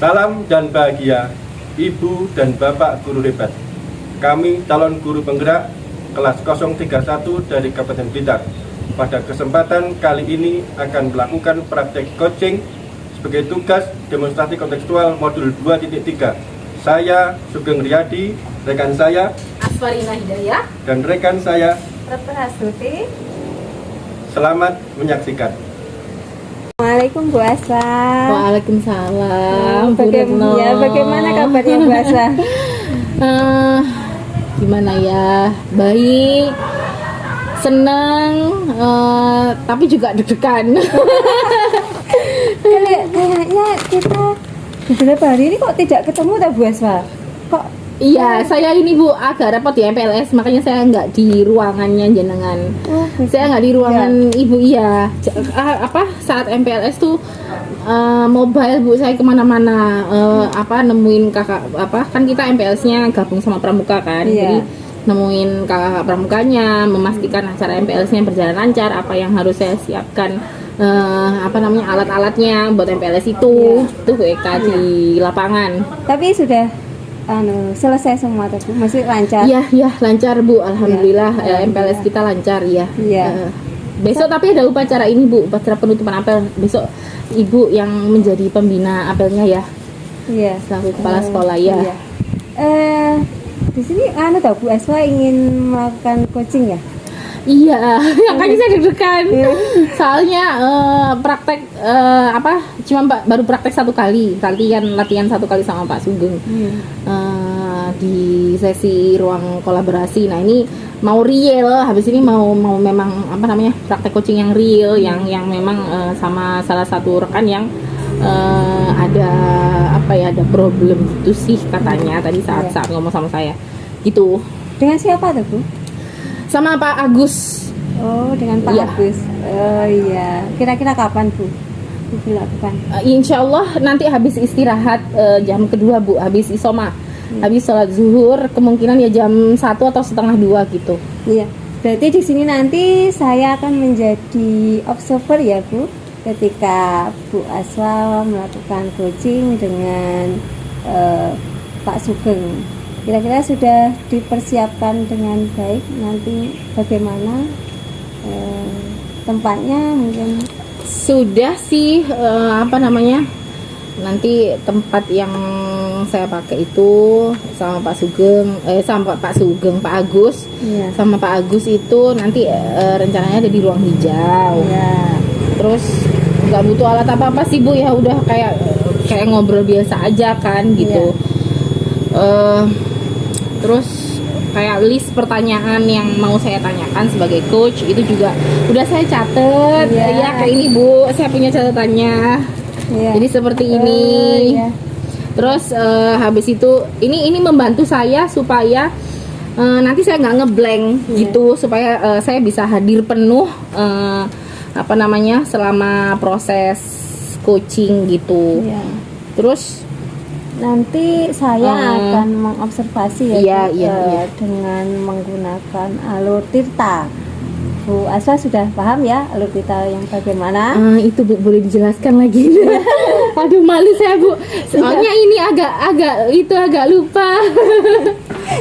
Salam dan bahagia, Ibu dan Bapak guru hebat. Kami calon guru penggerak kelas 031 dari Kabupaten Blitar. Pada kesempatan kali ini akan melakukan praktek coaching sebagai tugas demonstrasi kontekstual modul 2.3. Saya Sugeng Riyadi, rekan saya Aswarina Hidayah, dan rekan saya Dr. Astuti. Selamat menyaksikan. Assalamualaikum Bu Aswa. Waalaikumsalam. Bagaimana kabarnya Bu Aswa? Gimana ya? Baik, senang, tapi juga deg-degan. Kayaknya kita beberapa hari ini kok tidak ketemu tak Bu Aswa? Kok? Iya, saya ini Bu agak repot ya MPLS, makanya saya nggak di ruangannya jenengan. Saya nggak di ruangan Ibu, iya. Saat MPLS tuh mobile Bu saya kemana-mana, nemuin kakak kan kita MPLS-nya gabung sama pramuka kan, jadi nemuin kakak pramukanya, memastikan acara MPLS-nya berjalan lancar, apa yang harus saya siapkan, alat-alatnya buat MPLS itu WK di lapangan. Tapi sudah selesai semua tuh Bu, masih lancar? Iya lancar Bu, alhamdulillah. MPLS kita lancar ya. Besok tapi ada upacara ini Bu, upacara penutupan apel. Besok Ibu yang menjadi pembina apelnya ya. Iya. Selaku kepala sekolah ya. Iya. Di sini Bu Aswa ingin melakukan coaching ya? Iya, makanya saya deg-degan. Soalnya praktek baru praktek satu kali, latihan satu kali sama Pak Sugeng di sesi ruang kolaborasi. Nah ini mau real, habis ini mau memang praktek coaching yang real, yang memang sama salah satu rekan yang ada problem gitu sih katanya tadi saat ngomong sama saya gitu. Dengan siapa tuh Bu? Sama Pak Agus. Oh, dengan Pak Agus. Oh iya. Kira-kira kapan Bu dilakukan? Insya Allah nanti habis istirahat jam kedua Bu, habis isoma, habis sholat zuhur, kemungkinan ya jam 1 atau setengah 2 gitu. Iya. Berarti di sini nanti saya akan menjadi observer ya Bu, ketika Bu Aswa melakukan coaching dengan Pak Sugeng. Kira-kira sudah dipersiapkan dengan baik, nanti bagaimana tempatnya mungkin? Sudah sih, nanti tempat yang saya pakai itu sama Pak Agus, sama Pak Agus itu nanti rencananya ada di ruang hijau. Terus nggak butuh alat apa-apa sih Bu ya, udah kayak ngobrol biasa aja kan gitu. Terus kayak list pertanyaan yang mau saya tanyakan sebagai coach itu juga udah saya catet. Ya kayak ini Bu, saya punya catatannya. Jadi seperti ini. Terus habis itu ini membantu saya supaya nanti saya nggak ngeblank gitu, supaya saya bisa hadir penuh selama proses coaching gitu. Terus nanti saya akan mengobservasi dengan menggunakan alur tirta. Bu Aswa sudah paham ya alur tirta yang bagaimana? Itu Bu, boleh dijelaskan lagi? Aduh malu saya Bu, soalnya ini agak lupa.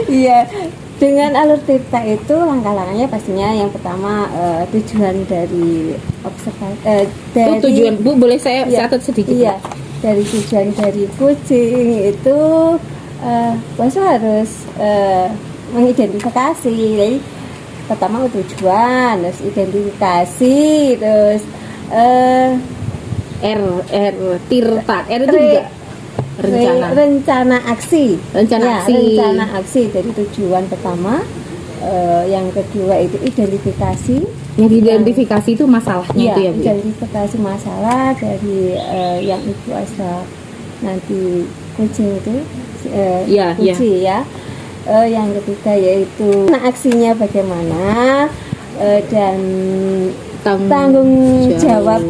Iya, dengan alur tirta itu langkah-langkahnya pastinya yang pertama tujuan dari observasi. Tujuan Bu, boleh saya catat sedikit? Iya. Dari tujuan dari coaching itu Aswa harus mengidentifikasi. Jadi pertama tujuan, terus identifikasi, terus tirta, itu juga rencana aksi. Rencana aksi. Jadi tujuan pertama, yang kedua itu identifikasi. Yang diidentifikasi itu masalahnya itu ya Bu. Identifikasi masalah dari yang Ibu Aswa nanti coaching itu yang ketiga yaitu aksinya bagaimana, dan tanggung jawab.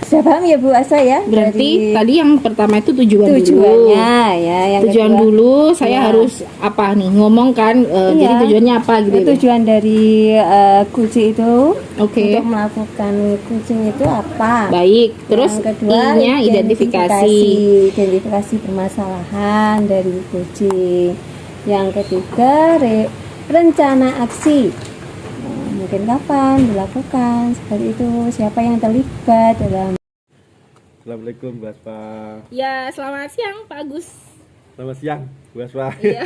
Sudah paham ya Bu Aswa ya? Berarti tadi yang pertama itu tujuannya dulu. Ya, yang tujuan kedua, dulu saya harus apa nih ngomong kan? Jadi tujuannya apa gitu? Tujuan dari kucing itu Oke. untuk melakukan kucing itu apa? Baik. Terus yang kedua I-nya identifikasi permasalahan dari kucing. Yang ketiga rencana aksi. Mungkin kapan dilakukan seperti itu, siapa yang terlibat dalam. Assalamualaikum Bu Aspa. Ya, selamat siang Pak Agus. Selamat siang Bu Aspa. Iya.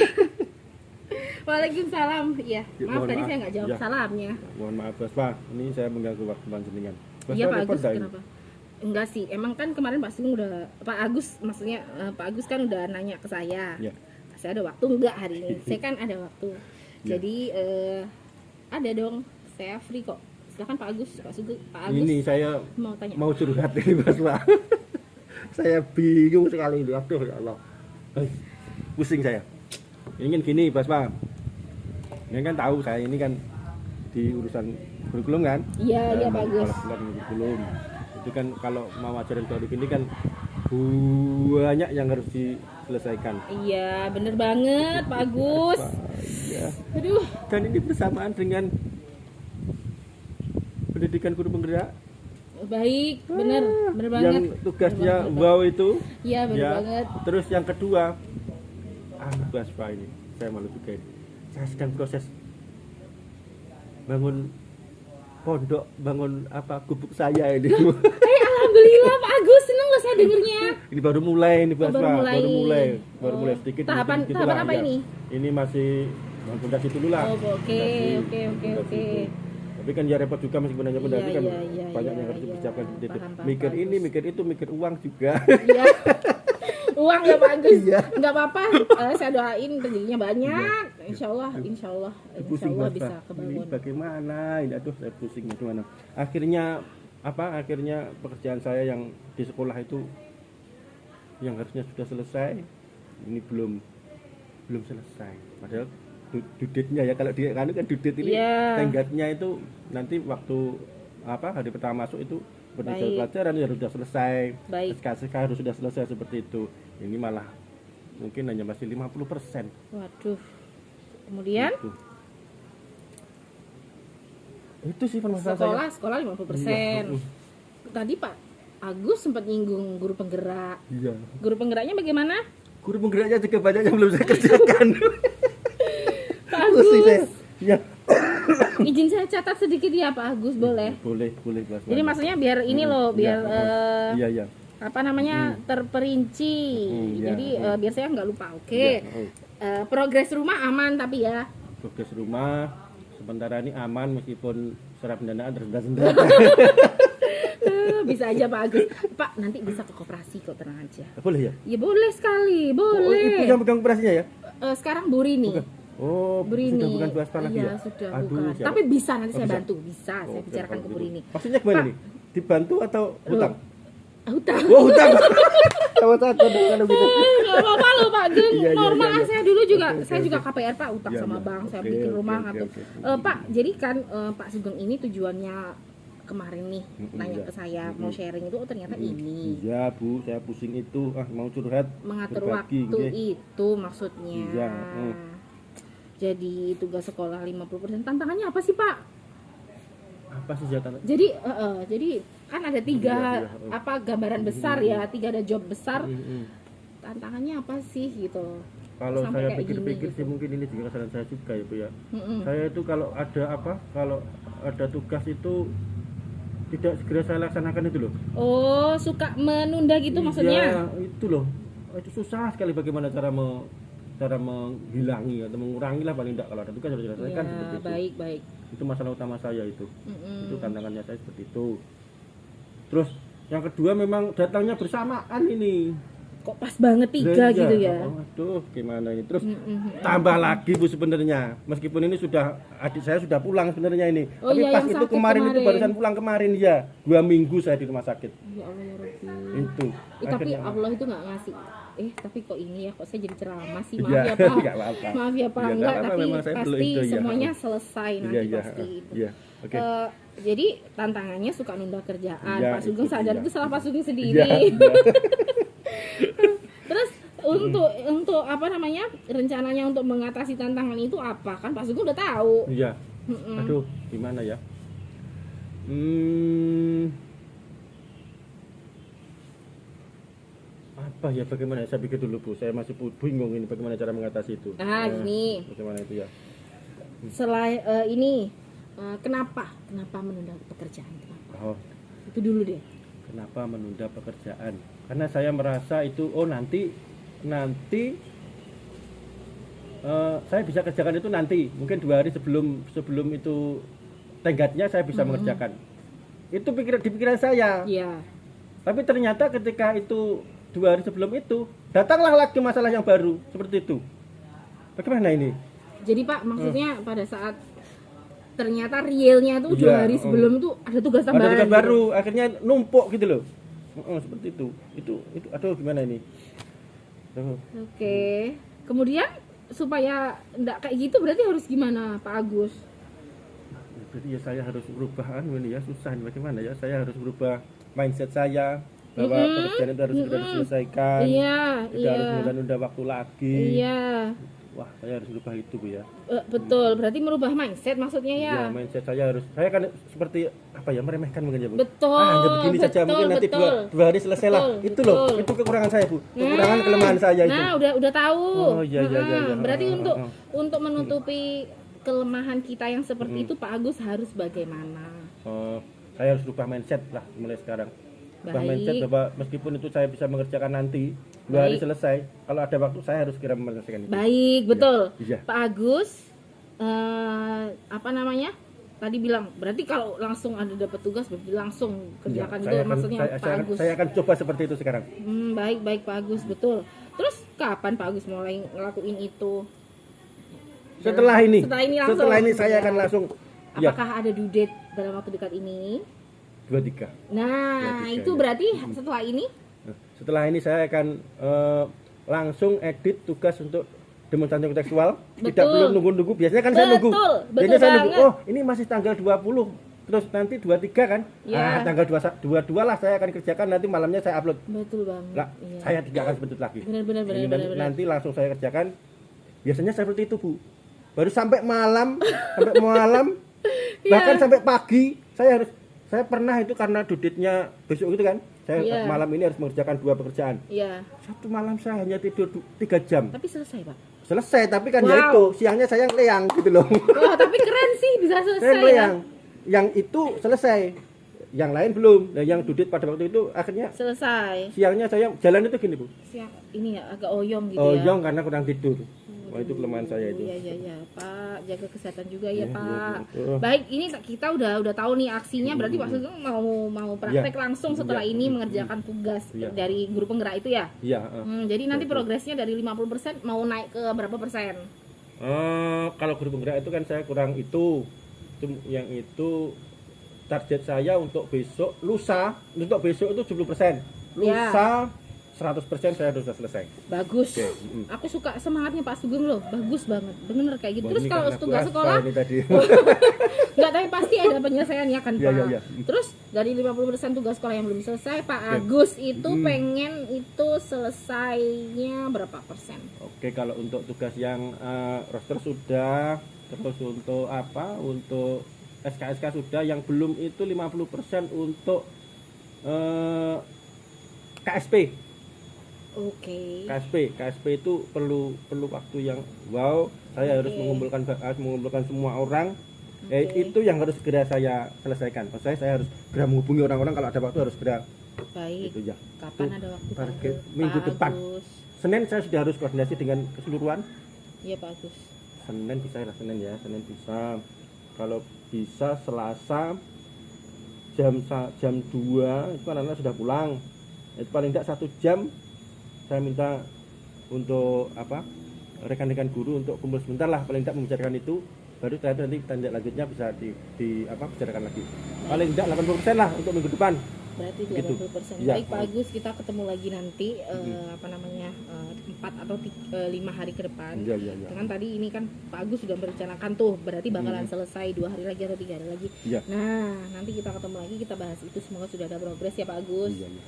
Waalaikumsalam. Iya. Ya, Maaf mohon tadi maaf. saya nggak jawab Ya. salamnya. Mohon maaf Bu Aspa, ini saya mengganggu waktu panjenengan. Bu Iya Aspa Pak repot Agus, dah ini? kenapa? Enggak sih, emang kan kemarin Pak Sugeng udah Pak Agus maksudnya Pak Agus kan udah nanya ke saya. Ya. Saya ada waktu enggak hari ini? Saya kan ada waktu. Ya. Jadi ada dong. Saya free kok. Silakan Pak Agus, Pak Sugeng, Pak Agus. Ini saya mau tanya. mau curhat ini Bu Aspa. Saya bingung sekali ini. Aduh ya Allah. Pusing saya. Ingin gini Bu Aspa. Ini kan tahu saya ini kan di urusan kurikulum kan? Iya, Pak Agus. Kalau bukan kurikulum. Itu kan kalau mau ajaran baru ini kan banyak yang harus diselesaikan. Iya, bener banget Pak Agus. Ya. Aduh. Dan ini bersamaan dengan pendidikan guru penggerak. Baik, bener banget. Yang tugasnya Bener banget, wow itu. Iya, bener Ya. banget. Terus yang kedua, Bu Aspa ini, saya malu juga ini. Saya sedang proses bangun pondok, bangun apa gubuk saya ini. Alhamdulillah Pak Agus, seneng loh saya dengernya. Ini baru mulai ini Bu Oh, Aspa, baru mulai. baru mulai sedikit. Tahapan sedikit tahapan lah, apa ya. ini? Ini masih bangun fondasi dulu lah. Oh, oke. Fondasi. Tapi kan ya repot juga meskipun hanya fondasi kan banyak yang harus dipersiapkan seperti itu. Paham, Mikir Pak ini, Agus. mikir itu, mikir uang juga. Iya. Uang ya Pak Agus. Iya. Enggak apa-apa. Saya doain rezekinya banyak. Insya Allah Pusing Mas, bisa Pak. kebangun. Ini bagaimana? Ini aduh saya pusing gimana. Akhirnya akhirnya pekerjaan saya yang di sekolah itu yang harusnya sudah selesai ini belum selesai. Padahal dudetnya ya kalau di kan dudit ini tenggatnya itu nanti waktu hari pertama masuk itu penelitian pelajaran ya harus sudah selesai. SKSK harus sudah selesai seperti itu. Ini malah mungkin hanya masih 50%. Waduh. Kemudian itu sih permasalahan saya. sekolah 50%. Tadi Pak Agus sempat nyinggung guru penggerak. Iya. Guru penggeraknya bagaimana? Guru penggeraknya juga banyak yang belum saya kerjakan. Pak Agus. Ya. Izin saya catat sedikit ya Pak Agus, boleh? Boleh Mas. Jadi maksudnya biar ini loh, biar iya. apa namanya terperinci. Jadi biar saya nggak lupa. Oke. Progres rumah aman tapi ya. Progres rumah sementara ini aman meskipun secara pendanaan rendah-rendah. Bisa aja Pak Agus. Pak nanti bisa ke koperasi kok, tenang aja. Boleh ya? Ya boleh sekali, boleh. Oh, ibu yang pegang koperasinya ya? Sekarang Bu Rini. Oh, Burini. sudah bukan Bu Aspa lagi ya? Iya, sudah Aduh, bukan. siapa? Tapi bisa nanti saya bisa? bantu, bisa. Saya bicarakan ke Bu Rini. Maksudnya gimana Pak, nih? Dibantu atau hutang? Hutang. Oh, hutang. Sama saja kalau gitu. Enggak apa-apa loh Pak Geng. Iya, Normal iya. saya dulu juga. Oke, Saya oke. juga KPR Pak, utang Iya, sama iya. bank, saya Oke, bikin rumah oke, atau oke. Pak, jadi kan Pak Sugeng ini tujuannya kemarin nih nanya iya. ke saya mau sharing itu ternyata ini Iya Bu, saya pusing itu mau curhat mengatur berbagi, waktu nggih. itu maksudnya. Iya, Jadi tugas sekolah 50%. Tantangannya apa sih Pak? Apa sih jatah? Jadi kan ada tiga Iya, iya. apa gambaran besar ya, tiga ada job besar. Tantangannya apa sih gitu? Kalau Sampai saya kayak pikir-pikir gini, sih gitu. mungkin ini juga kesalahan saya juga ya Bu ya. Saya itu kalau ada tugas itu tidak segera saya laksanakan itu loh. Oh, suka menunda gitu maksudnya? Iya, itu loh. Itu susah sekali bagaimana cara menghilangi atau mengurangi lah paling tidak kalau ada tugas harus diselesaikan seperti Ya, itu. baik. Itu masalah utama saya itu. Itu tantangannya saya seperti itu. Terus yang kedua memang datangnya bersamaan ini. Kok pas banget tiga Iya. gitu ya? Aduh, gimana ini? Terus tambah lagi Bu sebenarnya. Meskipun ini adik saya sudah pulang sebenarnya ini. Oh, Tapi iya, pas yang itu sakit kemarin itu kemarin. barusan pulang kemarin ya. 2 minggu saya di rumah sakit. Ya Allah ya Rabbi. Itu. Tapi Akhirnya- Allah itu nggak ngasih tapi kok ini ya, kok saya jadi ceramah sih, maaf Iya, ya Pak. nggak apa-apa. Maaf ya Pak, Iya, enggak, nggak apa-apa, tapi memang saya perlu pasti itu, ya. semuanya selesai nanti Iya, iya, pasti itu. iya. Oke. Jadi tantangannya suka nunda kerjaan. Iya, Pak Sugeng itu sadar dia. itu salah Pak Sugeng sendiri. Iya, iya. Terus untuk apa namanya, rencananya untuk mengatasi tantangan itu apa? Kan Pak Sugeng udah tahu. Iya. Mm-mm. Aduh, gimana ya? Apa ya, bagaimana? Saya pikir dulu Bu, saya masih bingung ini bagaimana cara mengatasi itu. Gini. Bagaimana itu ya? Selain kenapa menunda pekerjaan? Kenapa? Oh, Itu dulu deh. kenapa menunda pekerjaan? Karena saya merasa itu, nanti saya bisa kerjakan itu nanti, mungkin 2 hari sebelum itu tenggatnya saya bisa mengerjakan. Itu di pikiran saya. Iya. Tapi ternyata ketika itu 2 hari sebelum itu, datanglah lagi masalah yang baru seperti itu. Bagaimana ini? Jadi Pak, maksudnya pada saat ternyata realnya tuh 2 Iya, hari sebelum itu ada tugas Ada tambahan. tugas gitu. baru, akhirnya numpuk gitu loh. Seperti itu. Itu aduh gimana ini? Aduh. Oke. Kemudian supaya enggak kayak gitu berarti harus gimana Pak Agus? Berarti ya saya harus berubah ini ya, susah ini bagaimana ya? Saya harus berubah mindset saya bahwa pekerjaan itu harus segera diselesaikan. Iya, Tidak harus menunda waktu lagi. Iya. Wah, saya harus berubah itu Bu ya. Betul, berarti merubah mindset maksudnya ya. Ya, mindset saya kan seperti apa ya, meremehkan mungkin ya Bu. Betul. Hanya begini saja, betul, mungkin nanti betul. dua hari selesai lah. Betul, Itu loh, betul. itu kekurangan saya Bu. Kekurangan kelemahan saya itu. Nah, udah tahu. Oh, iya, iya, iya, iya. Berarti untuk menutupi kelemahan kita yang seperti itu Pak Agus harus bagaimana? Saya harus berubah mindset lah mulai sekarang. Berubah mindset Baik. bahwa meskipun itu saya bisa mengerjakan nanti 2 hari selesai, kalau ada waktu saya harus segera menyelesaikan itu. Baik, betul. Iya. Pak Agus apa namanya? Tadi bilang berarti kalau langsung ada dapat tugas berarti langsung kerjakan Iya, itu maksudnya Pak Agus. saya akan coba seperti itu sekarang. Baik Pak Agus, betul. Terus kapan Pak Agus mulai ngelakuin itu? Setelah ini langsung. setelah ini saya akan langsung ya, Apakah ada due date dalam waktu dekat ini? 23. Nah, 23, itu ya. berarti setelah ini Setelah ini saya akan langsung edit tugas untuk demonstrasi kontekstual. Tidak Betul. perlu nunggu-nunggu. Biasanya kan saya nunggu. Betul Biasanya saya nunggu. banget. Oh, ini masih tanggal 20. Terus nanti 23 kan? Ya. Tanggal 22 lah saya akan kerjakan, nanti malamnya saya upload. betul banget. Lah, Iya. saya tidak akan sebentar lagi. Benar. Ini nanti langsung saya kerjakan. Biasanya seperti itu, Bu. Baru sampai malam, bahkan sampai pagi saya pernah itu karena duditnya besok gitu kan. Saya Iya. malam ini harus mengerjakan 2 pekerjaan. Iya. Satu malam saya hanya tidur 3 jam. Tapi selesai, Pak. Selesai, tapi kan ya Wow. itu siangnya saya ngeleang gitu loh. Wah, tapi keren sih bisa Saya selesai ya. ngeleang. Yang itu selesai. Yang lain belum. Nah, yang dudit pada waktu itu akhirnya Selesai. siangnya saya jalan itu gini, Bu. Siap. Ini ya agak oyong gitu Oh, ya. yang karena kurang tidur. Wah, itu kelemahan saya itu. Iya, Pak. Jaga kesehatan juga ya, Iya, Pak. iya, Baik, ini kita udah tahu nih aksinya. Berarti Pak Sugeng mau praktek langsung setelah Iya. ini mengerjakan tugas Iya. dari guru penggerak itu ya. Iya, Jadi nanti progresnya dari 50% mau naik ke berapa persen? kalau guru penggerak itu kan saya kurang itu yang itu target saya untuk besok lusa untuk besok itu 70%. Lusa 100% saya sudah selesai. Bagus. Oke, Aku suka semangatnya Pak Sugeng loh. Bagus banget. Bener kayak gitu. Wah, Terus ini kalau karena tugas puasa sekolah ini tadi. enggak, tapi pasti ada penyelesaiannya kan, Iya, Pak. iya, iya. Terus dari 50% tugas sekolah yang belum selesai, Pak Agus itu pengen itu selesainya berapa persen? Oke, kalau untuk tugas yang roster sudah, terus untuk untuk SKSK sudah, yang belum itu 50% untuk KSP. Oke. KSP itu perlu waktu yang saya harus mengumpulkan semua orang. Itu yang harus segera saya selesaikan. Maksudnya saya harus segera menghubungi orang-orang, kalau ada waktu harus segera. Baik. Itu ya. Kapan ada waktu Target Pak minggu depan. Agus? Senin saya sudah harus koordinasi dengan keseluruhan. Iya, Pak Agus. Senin bisa lah, Senin bisa. Kalau bisa Selasa jam 2 itu anak-anak sudah pulang. Itu paling tidak 1 jam saya minta untuk rekan-rekan guru untuk kumpul sebentar lah, paling tidak membicarakan itu, baru nanti tindak lanjutnya bisa bicarakan lagi. Paling tidak 80% lah untuk minggu depan. Berarti Gitu. 80%. Iya. Baik Pak Agus, kita ketemu lagi nanti 4 atau 5 hari ke depan. Iya, iya, iya. Dengan tadi ini kan Pak Agus sudah merencanakan tuh, berarti bakalan selesai 2 hari lagi atau 3 hari lagi. Iya. Nah, nanti kita ketemu lagi, kita bahas itu, semoga sudah ada progres ya Pak Agus. Iya, iya.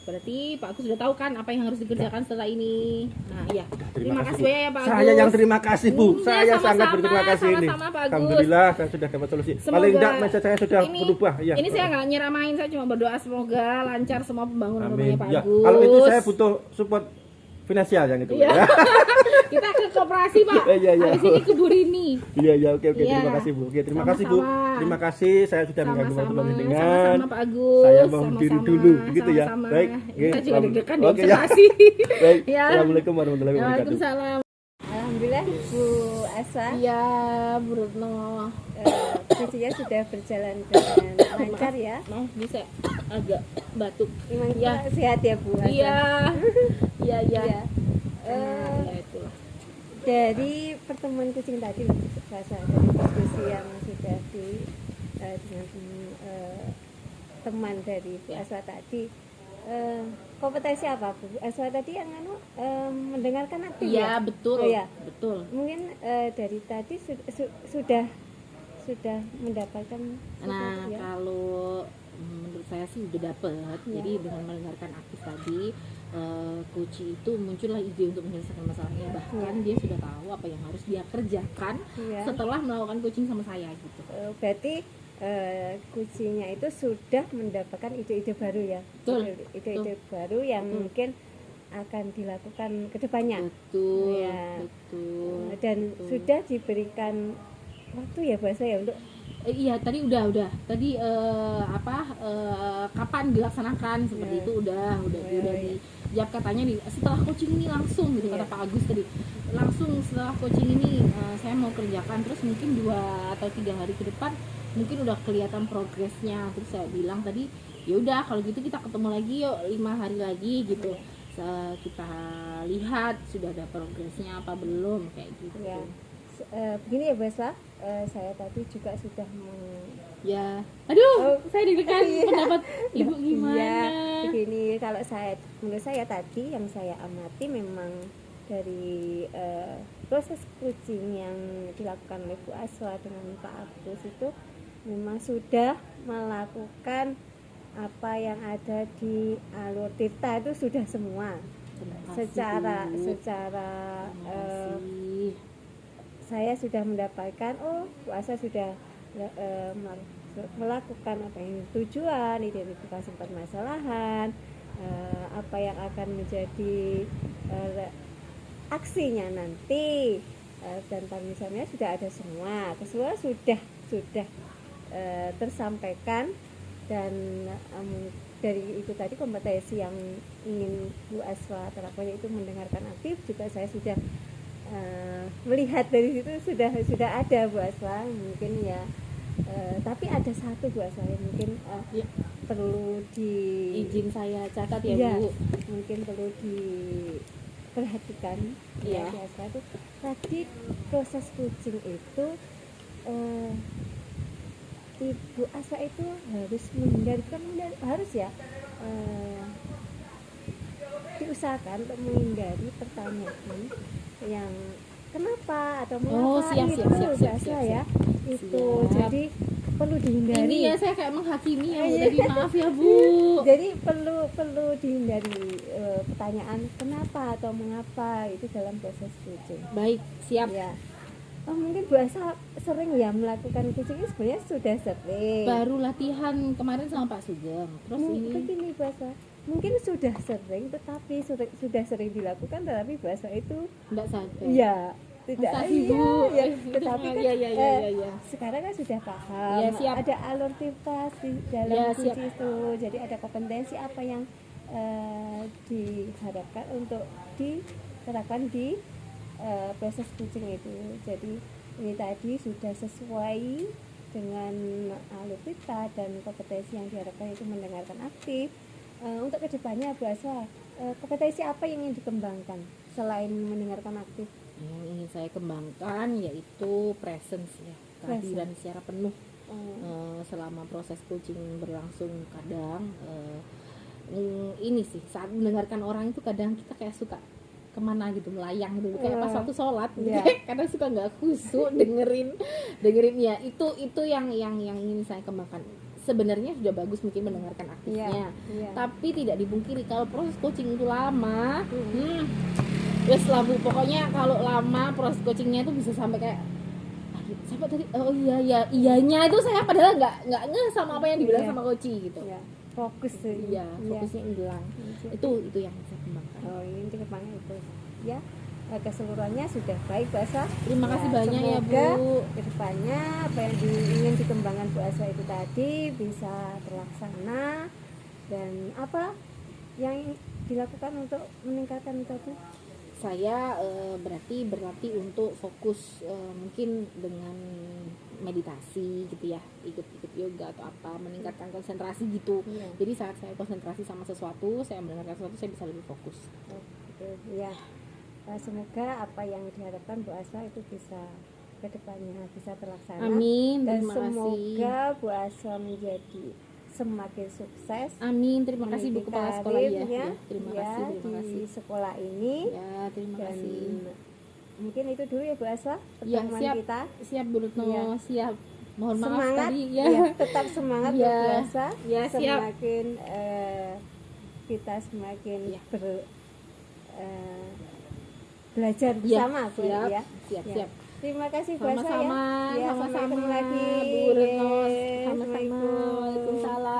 Berarti Pak Agus sudah tahu kan apa yang harus dikerjakan setelah ini. Nah, iya. Terima kasih Bu. banyak ya Pak Agus. Saya yang terima kasih Bu. Iya, Saya sangat sama-sama, berterima kasih ini. sama-sama, Pak Agus. Alhamdulillah saya sudah dapat solusi. Semoga Paling enggak mindset saya sudah ini, berubah. Ya. Ini saya nggak nyeramain, saya cuma berdoa semoga lancar semua pembangunan rumahnya Pak Ya. Agus. Kalau itu saya butuh support finansial yang itu. Iya. Ya. Kita ke koperasi Pak. Iya, iya. Habis ini ke Bu Rini. Iya, iya, oke. Iya. Terima kasih Bu. Oke, terima kasih Bu. Sama-sama. Terima kasih saya sudah mengganggu waktu Sama-sama, dengan. sama-sama Pak Agus. Saya mau Sama-sama, diri dulu, begitu ya. sama-sama. Baik. Kita juga deg-degan di Oke, ya. observasi. Baik. Ya. Assalamualaikum warahmatullahi wabarakatuh. Waalaikumsalam. Alhamdulillah Bu Asa, Iya, Bu Retno. kuncinya sudah berjalan dengan lancar ya. Mau bisa agak batuk. Memang Iya. sehat ya Bu Asa. Iya. Iya, iya. Iya. Eh, Ya itulah. dari pertemuan kucing tadi loh, Asa, dari diskusi yang sudah dengan teman dari Bu Aswa tadi, kompetensi apa Bu Aswa tadi yang mendengarkan aktif Iya, ya? betul. Oh, ya. Betul. Mungkin dari tadi sudah mendapatkan Nah, sesuatu ya? kalau menurut saya sih udah dapet. Ya. Jadi dengan mendengarkan aktif tadi, Koci itu muncullah ide untuk menyelesaikan masalahnya. Bahkan dia sudah tahu apa yang harus dia kerjakan Iya. setelah melakukan coaching sama saya gitu. Berarti kucingnya itu sudah mendapatkan ide-ide baru ya? Betul. Ide-ide baru yang Betul. mungkin akan dilakukan ke depannya. Betul. Ya. Betul. Dan betul. sudah diberikan waktu ya bahasa ya untuk Iya, tadi udah. Tadi kapan dilaksanakan seperti Ya. itu udah Ya. dijawab katanya setelah coaching ini langsung gitu kata Ya. Pak Agus tadi. Langsung setelah coaching ini saya mau kerjakan, terus mungkin 2 atau 3 hari ke depan mungkin udah kelihatan progresnya. Terus saya bilang tadi, ya udah kalau gitu kita ketemu lagi yuk 5 hari lagi gitu. Kita lihat sudah ada progresnya apa belum kayak gitu. ya. Begini ya bahasa, saya tadi juga sudah Ya, aduh, Oh, saya deg-degan iya. pendapat ibu gimana? Iya, begini kalau menurut saya tadi yang saya amati memang dari proses kucing yang dilakukan oleh Bu Aswa dengan Pak Agus itu memang sudah melakukan apa yang ada di alur tirta itu sudah semua Terima kasih, secara Bu. secara Terima kasih. saya sudah mendapatkan Bu Aswa sudah melakukan apa yang tujuan, identifikasi permasalahan, apa yang akan menjadi aksinya nanti, dan tanggung jawabnya sudah ada semua sudah tersampaikan. Dan dari itu tadi kompetensi yang ingin Bu Aswa terapkan itu mendengarkan aktif, juga saya sudah melihat dari situ sudah ada Bu Aswa mungkin ya. Tapi ada satu Bu Aswa yang mungkin Ya. perlu Izin saya catat ya, Iya, Bu. mungkin perlu diperhatikan Iya. Bu Aswa itu tadi proses kucing itu Ibu Aswa itu harus harus ya diusahakan untuk menghindari pertanyaan yang kenapa atau mengapa siap, itu siap, Bu Aswa ya. Itu Siap. jadi perlu dihindari. Ini ya saya kayak menghakimi ya, Iya. jadi maaf ya, Bu. Jadi perlu dihindari pertanyaan kenapa atau mengapa itu dalam proses kucing. Baik, siap. Ya. Mungkin Bu Aswa sering ya melakukan kucing ini, sebenarnya sudah sering. Baru latihan kemarin sama Pak Sugeng. Terus ini Begini Bu Aswa, mungkin sudah sering tetapi sudah sering dilakukan tetapi Bu Aswa itu enggak sadar. ya tidak Masa sih, Bu? iya, tetapi kan Iya. sekarang kan sudah paham Ya, siap. ada alur tirtas di dalam Ya, kunci siap. itu, jadi ada kompetensi apa yang diharapkan untuk diterapkan di proses kucing itu. Jadi ini tadi sudah sesuai dengan alur tirta dan kompetensi yang diharapkan itu mendengarkan aktif. Untuk kedepannya Bu Aswa, kompetensi apa yang ingin dikembangkan selain mendengarkan aktif? yang ingin saya kembangkan yaitu presence ya, kehadiran secara penuh Selama proses coaching berlangsung kadang ini sih saat mendengarkan orang itu kadang kita kayak suka kemana gitu, melayang gitu kayak pas waktu sholat gitu. Kadang suka nggak khusyuk dengerin ya, itu yang ingin saya kembangkan. Sebenarnya sudah bagus mungkin mendengarkan aktifnya, tapi tidak dipungkiri kalau proses coaching itu lama. Wes lah Bu, pokoknya kalau lama proses coachingnya itu bisa sampai kayak sampai tadi iyanya itu saya padahal nggak ngeh sama apa yang dibilang sama coach gitu. Fokus Fokusnya hilang. Itu yang saya kembangkan. Oh, ini kembangkan itu. Ya, keseluruhannya sudah baik Bu Aswa. Terima kasih banyak ya Bu. Kedepannya apa yang ingin dikembangkan Bu Aswa itu tadi bisa terlaksana, dan apa yang dilakukan untuk meningkatkan itu tadi? Saya berarti berlatih untuk fokus mungkin dengan meditasi gitu ya, ikut yoga atau apa, meningkatkan konsentrasi gitu. Jadi saat saya konsentrasi sama sesuatu, saya mendengarkan sesuatu, saya bisa lebih fokus. Ya, semoga apa yang diharapkan Bu Aswa itu bisa kedepannya bisa terlaksana. Amin. Dan Terima semoga kasih. Bu Aswa menjadi semakin sukses. Amin. Terima kasih Bu Kepala Sekolah ya. Terima kasih di sekolah ini. Ya, terima kasih. Mungkin itu dulu ya Bu Aswa pertemuan kita. Siap Bu Retno, siap. Mohon maaf Semangat, tadi tetap semangat Bu Aswa. Siap. Semakin kita semakin belajar bersama Bu ya. Siap. Terima kasih Bu Aswa Sama-sama, ya. sama-sama Sampai ketemu lagi. Bu Retno, sama-sama. Assalamualaikum. Waalaikumsalam.